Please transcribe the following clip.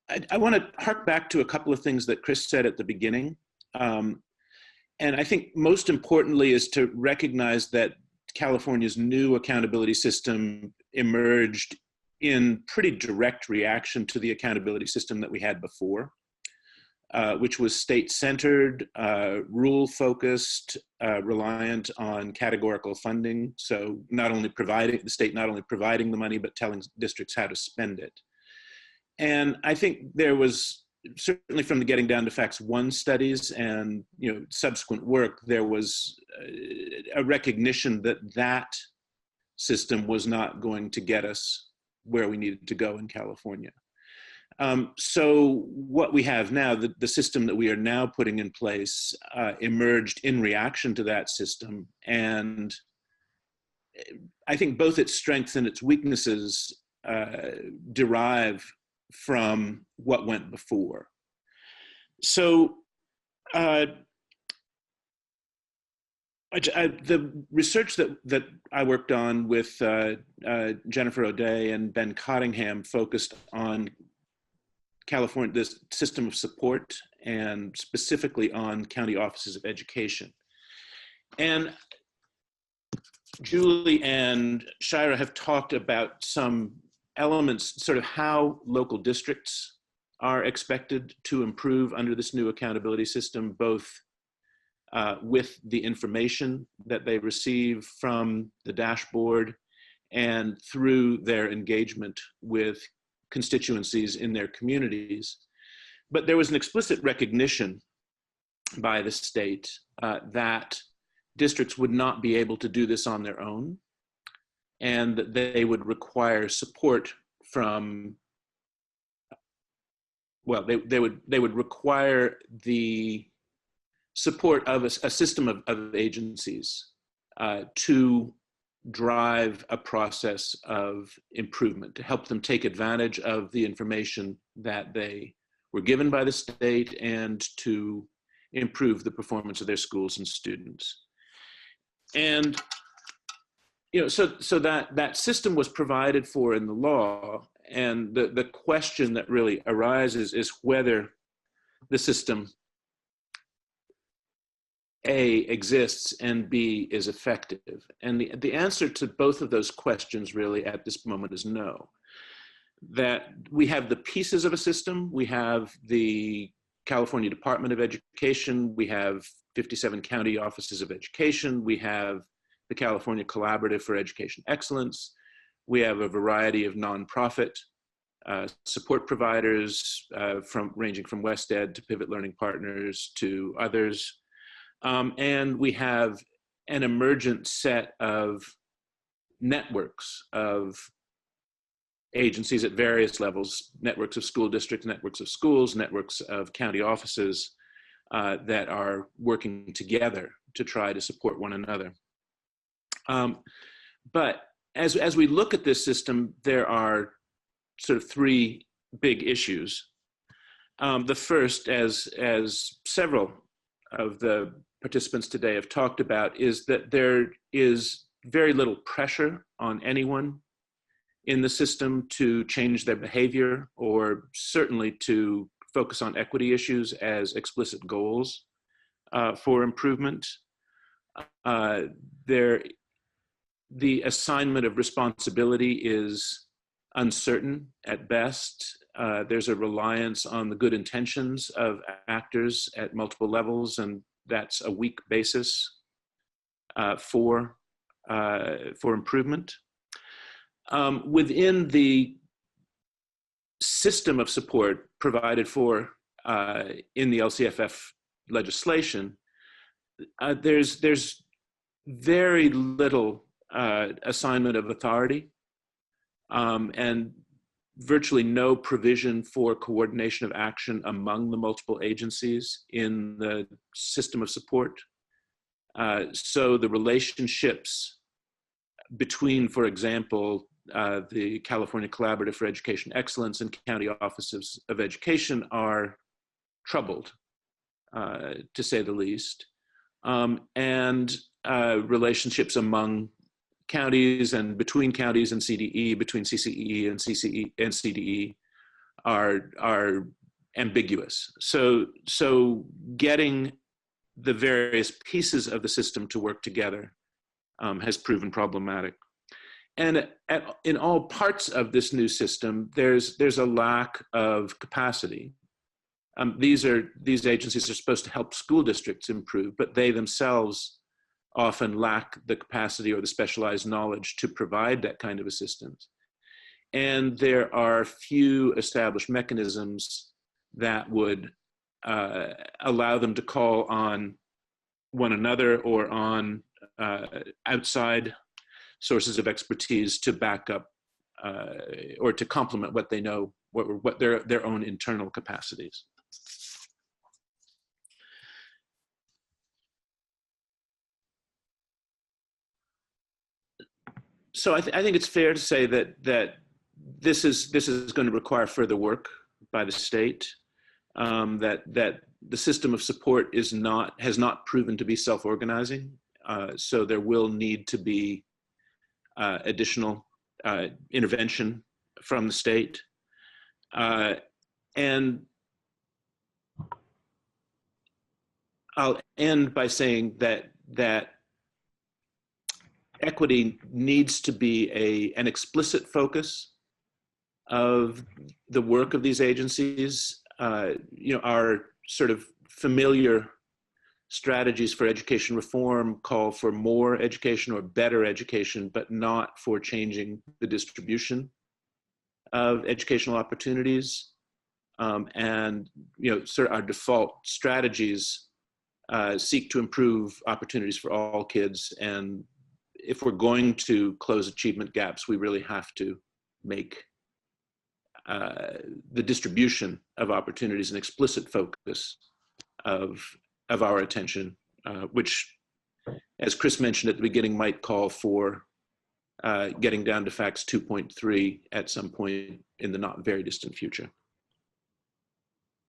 I want to hark back to a couple of things that Chris said at the beginning. And I think most importantly is to recognize that California's new accountability system emerged in pretty direct reaction to the accountability system that we had before, which was state-centered, rule-focused, reliant on categorical funding. So the state not only providing the money, but telling districts how to spend it. And I think there was, certainly from the Getting Down to Facts 1 studies and subsequent work, there was a recognition that that system was not going to get us where we needed to go in California. So what we have now, the system that we are now putting in place, emerged in reaction to that system. And I think both its strengths and its weaknesses derive from what went before. So the research that I worked on with Jennifer O'Day and Ben Cottingham focused on California, this system of support, and specifically on county offices of education. And Julie and Shira have talked about some elements, sort of how local districts are expected to improve under this new accountability system, both with the information that they receive from the dashboard and through their engagement with constituencies in their communities. But there was an explicit recognition by the state that districts would not be able to do this on their own, and that they would require support from, well, they would require the support of a system of agencies to drive a process of improvement, to help them take advantage of the information that they were given by the state and to improve the performance of their schools and students. And so that system was provided for in the law, and the question that really arises is whether the system A, exists, and B, is effective. And the answer to both of those questions really at this moment is no. That we have the pieces of a system. We have the California Department of Education. We have 57 county offices of education. We have the California Collaborative for Education Excellence. We have a variety of nonprofit support providers ranging from WestEd to Pivot Learning Partners to others. And we have an emergent set of networks of agencies at various levels, networks of school districts, networks of schools, networks of county offices that are working together to try to support one another. But as we look at this system, there are sort of three big issues. The first, as several of the participants today have talked about, is that there is very little pressure on anyone in the system to change their behavior, or certainly to focus on equity issues as explicit goals for improvement. The assignment of responsibility is uncertain at best. There's a reliance on the good intentions of actors at multiple levels, and that's a weak basis for improvement. Within the system of support provided for in the LCFF legislation, there's very little assignment of authority and virtually no provision for coordination of action among the multiple agencies in the system of support. So the relationships between, for example, the California Collaborative for Education Excellence and county offices of education are troubled, to say the least. And relationships among counties and between counties and CDE, between CCE and CDE are ambiguous. So getting the various pieces of the system to work together has proven problematic. And in all parts of this new system, there's a lack of capacity. These agencies are supposed to help school districts improve, but they themselves often lack the capacity or the specialized knowledge to provide that kind of assistance. And there are few established mechanisms that would allow them to call on one another or on outside sources of expertise to back up or to complement what they know, what their own internal capacities. So I think it's fair to say that this is going to require further work by the state. That the system of support has not proven to be self-organizing. So there will need to be additional intervention from the state. And I'll end by saying that equity needs to be an explicit focus of the work of these agencies. Our sort of familiar strategies for education reform call for more education or better education, but not for changing the distribution of educational opportunities. And sort of our default strategies seek to improve opportunities for all kids. And if we're going to close achievement gaps, we really have to make the distribution of opportunities an explicit focus of our attention, which, as Chris mentioned at the beginning, might call for getting down to FACS 2.3 at some point in the not very distant future.